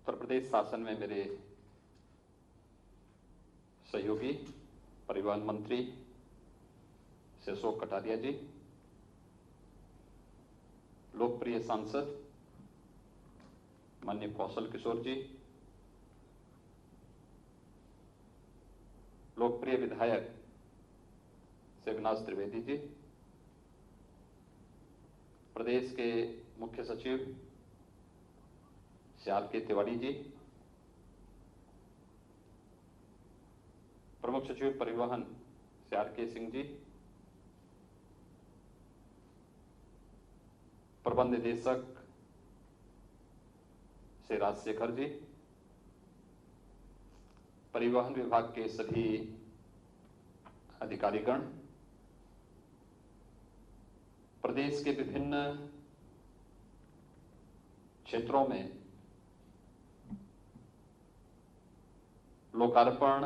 उत्तर प्रदेश शासन में मेरे सहयोगी परिवहन मंत्री श्री अशोक कटारिया जी, लोकप्रिय सांसद माननीय कौशल किशोर जी, लोकप्रिय विधायक श्री अविनाश त्रिवेदी जी, प्रदेश के मुख्य सचिव श्री आर.के. तिवारी जी, प्रमुख सचिव परिवहन श्री आर.के. सिंह जी, प्रबंध निदेशक श्री राजशेखर जी, परिवहन विभाग के सभी अधिकारीगण, प्रदेश के विभिन्न क्षेत्रों में लोकार्पण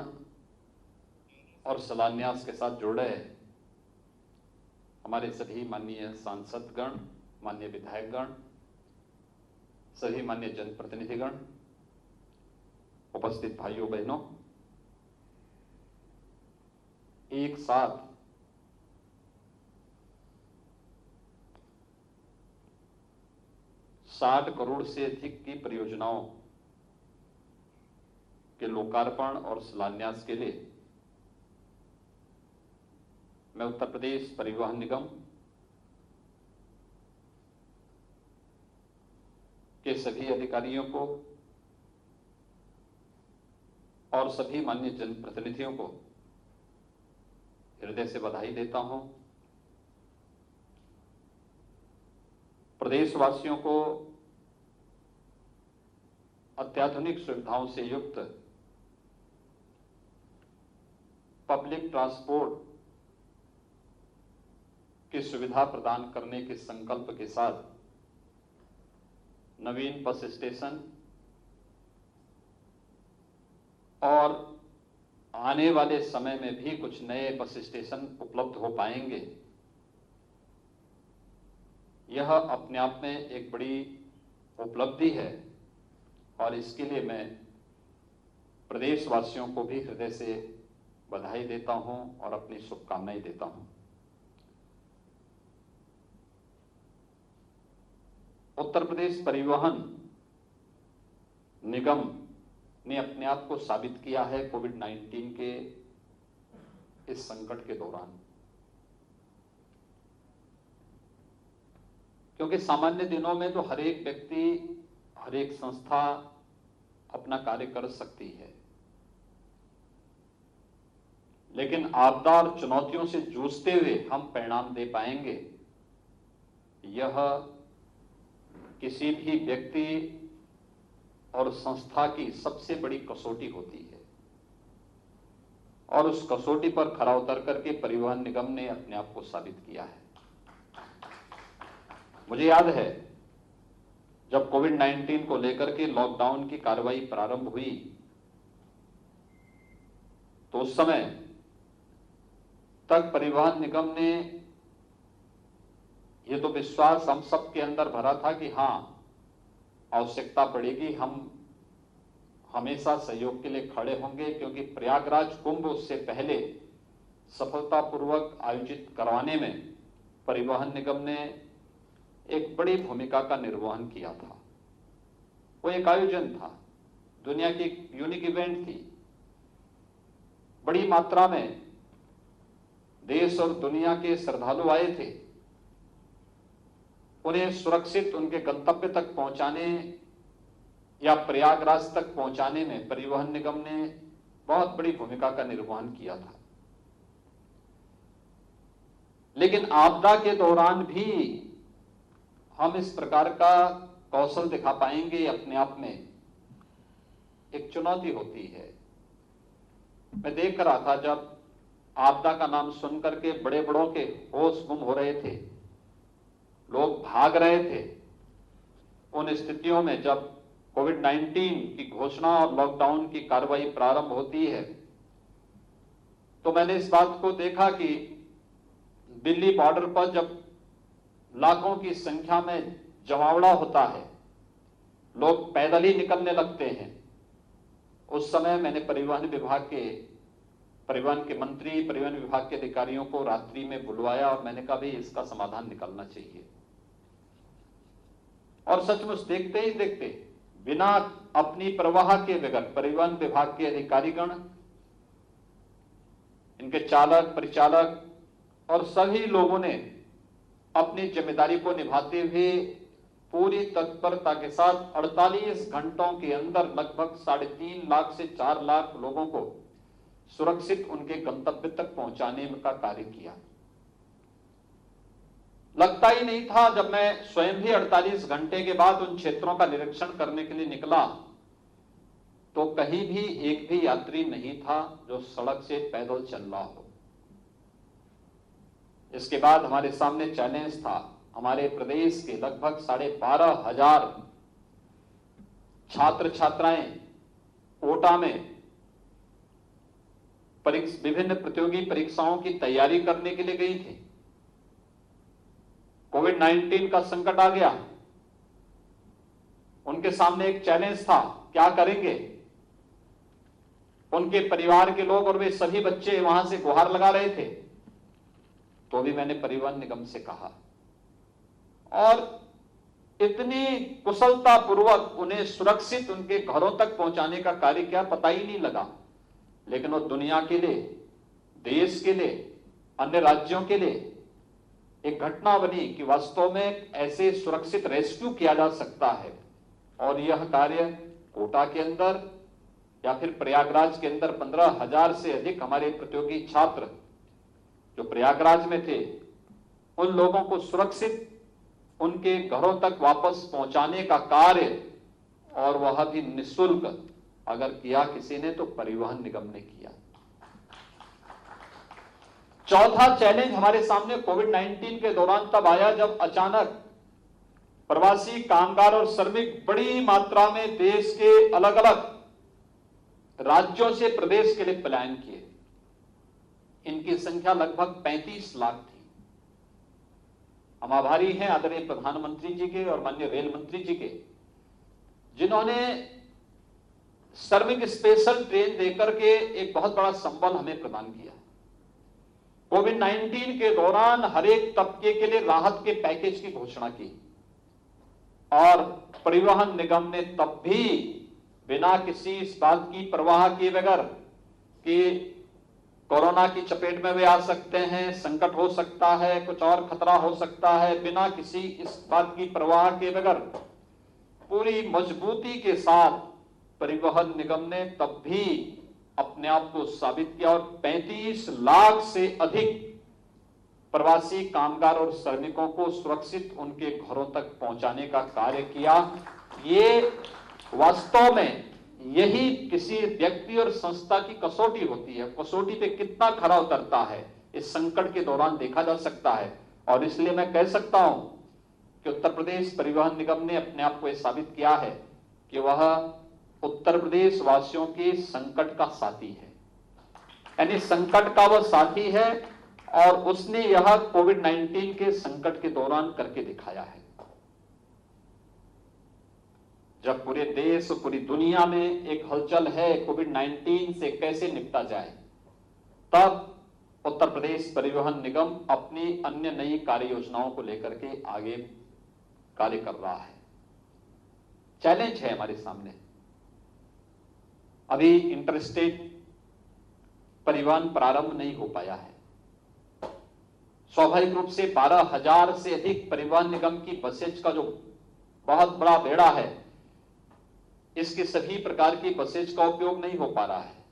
और शिलान्यास के साथ जुड़े हमारे सभी माननीय सांसदगण, माननीय विधायकगण, सभी माननीय जनप्रतिनिधिगण, उपस्थित भाइयों बहनों, एक साथ ₹60 करोड़ से अधिक की परियोजनाओं के लोकार्पण और शिलान्यास के लिए मैं उत्तर प्रदेश परिवहन निगम के सभी अधिकारियों को और सभी माननीय जनप्रतिनिधियों को हृदय से बधाई देता हूं। प्रदेशवासियों को अत्याधुनिक सुविधाओं से युक्त पब्लिक ट्रांसपोर्ट की सुविधा प्रदान करने के संकल्प के साथ नवीन बस स्टेशन और आने वाले समय में भी कुछ नए बस स्टेशन उपलब्ध हो पाएंगे, यह अपने आप में एक बड़ी उपलब्धि है और इसके लिए मैं प्रदेशवासियों को भी हृदय से बधाई देता हूं और अपनी शुभकामनाएं देता हूं। उत्तर प्रदेश परिवहन निगम ने अपने आप को साबित किया है कोविड-19 के इस संकट के दौरान, क्योंकि सामान्य दिनों में तो हर एक व्यक्ति, हर एक संस्था अपना कार्य कर सकती है, लेकिन आपदा और चुनौतियों से जूझते हुए हम परिणाम दे पाएंगे, यह किसी भी व्यक्ति और संस्था की सबसे बड़ी कसौटी होती है और उस कसौटी पर खरा उतर करके परिवहन निगम ने अपने आप को साबित किया है। मुझे याद है जब कोविड-19 को लेकर के लॉकडाउन की कार्रवाई प्रारंभ हुई तो उस समय तक परिवहन निगम ने ये तो विश्वास हम सब के अंदर भरा था कि हां, आवश्यकता पड़ेगी हम हमेशा सहयोग के लिए खड़े होंगे, क्योंकि प्रयागराज कुंभ उससे पहले सफलतापूर्वक आयोजित करवाने में परिवहन निगम ने एक बड़ी भूमिका का निर्वहन किया था। वो एक आयोजन था, दुनिया की एक यूनिक इवेंट थी। बड़ी मात्रा में देश और दुनिया के श्रद्धालु आए थे। उन्हें सुरक्षित उनके गंतव्य तक पहुंचाने या प्रयागराज तक पहुंचाने में परिवहन निगम ने बहुत बड़ी भूमिका का निर्वहन किया था। लेकिन आपदा के दौरान भी हम इस प्रकार का कौशल दिखा पाएंगे, अपने आप में एक चुनौती होती है। मैं देख रहा था जब आपदा का नाम सुनकर के बड़े बड़ों के होश गुम हो रहे थे, लोग भाग रहे थे, उन स्थितियों में जब कोविड-19 की घोषणा और लॉकडाउन की कार्रवाई प्रारंभ होती है तो मैंने इस बात को देखा कि दिल्ली बॉर्डर पर जब लाखों की संख्या में जमावड़ा होता है लोग पैदल ही निकलने लगते हैं। उस समय मैंने परिवहन के मंत्री, परिवहन विभाग के अधिकारियों को रात्रि में बुलवाया और मैंने कहा भाई इसका समाधान निकलना चाहिए। और सचमुच देखते ही देखते, बिना अपनी परवाह के बगैर परिवहन विभाग के अधिकारीगण, इनके चालक, परिचालक और सभी लोगों ने अपनी जिम्मेदारी को निभाते हुए पूरी तत्परता के साथ 48 घंटों के अंदर लगभग 3.5 लाख से 4 लाख लोगों को सुरक्षित उनके गंतव्य तक पहुंचाने का कार्य किया। लगता ही नहीं था, जब मैं स्वयं भी 48 घंटे के बाद उन क्षेत्रों का निरीक्षण करने के लिए निकला तो कहीं भी एक भी यात्री नहीं था जो सड़क से पैदल चल रहा हो। इसके बाद हमारे सामने चैलेंज था, हमारे प्रदेश के लगभग 12,500 छात्र छात्राएं कोटा में विभिन्न प्रतियोगी परीक्षाओं की तैयारी करने के लिए गई थी। कोविड-19 का संकट आ गया, उनके सामने एक चैलेंज था, क्या करेंगे। उनके परिवार के लोग और वे सभी बच्चे वहां से गुहार लगा रहे थे। तो भी मैंने परिवहन निगम से कहा और इतनी कुशलता पूर्वक उन्हें सुरक्षित उनके घरों तक पहुंचाने का कार्य किया, पता ही नहीं लगा। लेकिन वो दुनिया के लिए, देश के लिए, अन्य राज्यों के लिए एक घटना बनी कि वास्तव में ऐसे सुरक्षित रेस्क्यू किया जा सकता है। और यह कार्य कोटा के अंदर या फिर प्रयागराज के अंदर 15,000 से अधिक हमारे प्रतियोगी छात्र जो प्रयागराज में थे, उन लोगों को सुरक्षित उनके घरों तक वापस पहुंचाने का कार्य, और वह भी निःशुल्क, अगर किया किसी ने तो परिवहन निगम ने किया। चौथा चैलेंज हमारे सामने कोविड-19 के दौरान तब आया जब अचानक प्रवासी कामगार और श्रमिक बड़ी मात्रा में देश के अलग अलग राज्यों से प्रदेश के लिए पलायन किए। इनकी संख्या लगभग 35 लाख थी। हम आभारी हैं आदरणीय प्रधानमंत्री जी के और माननीय रेल मंत्री जी के, जिन्होंने श्रमिक स्पेशल ट्रेन देकर के एक बहुत बड़ा संबल हमें प्रदान किया। कोविड-19 के दौरान हर एक तबके के लिए राहत के पैकेज की घोषणा की और परिवहन निगम ने तब भी बिना किसी इस बात की परवाह किए बगैर कि कोरोना की चपेट में वे आ सकते हैं, संकट हो सकता है, कुछ और खतरा हो सकता है, बिना किसी इस बात की परवाह के बगैर पूरी मजबूती के साथ परिवहन निगम ने तब भी अपने आप को साबित किया और 35 लाख से अधिक प्रवासी कामगार और श्रमिकों को सुरक्षित उनके घरों तक पहुंचाने का कार्य किया। ये वास्तव में यही किसी व्यक्ति और संस्था की कसौटी होती है। कसौटी पे कितना खरा उतरता है इस संकट के दौरान देखा जा सकता है। और इसलिए मैं कह सकता हूं कि उत्तर प्रदेश परिवहन निगम ने अपने आप को यह साबित किया है कि वह उत्तर प्रदेश वासियों के संकट का साथी है, यानी संकट का वह साथी है और उसने यह कोविड-19 के संकट के दौरान करके दिखाया है। जब पूरे देश और पूरी दुनिया में एक हलचल है कोविड-19 से कैसे निपटा जाए, तब उत्तर प्रदेश परिवहन निगम अपनी अन्य नई कार्य योजनाओं को लेकर के आगे कार्य कर रहा है। चैलेंज है हमारे सामने। अभी इंटरस्टेट परिवहन प्रारंभ नहीं हो पाया है। स्वाभाविक रूप से 12,000 से अधिक परिवहन निगम की बसेज का जो बहुत बड़ा बेड़ा है, इसके सभी प्रकार की बसेज का उपयोग नहीं हो पा रहा है।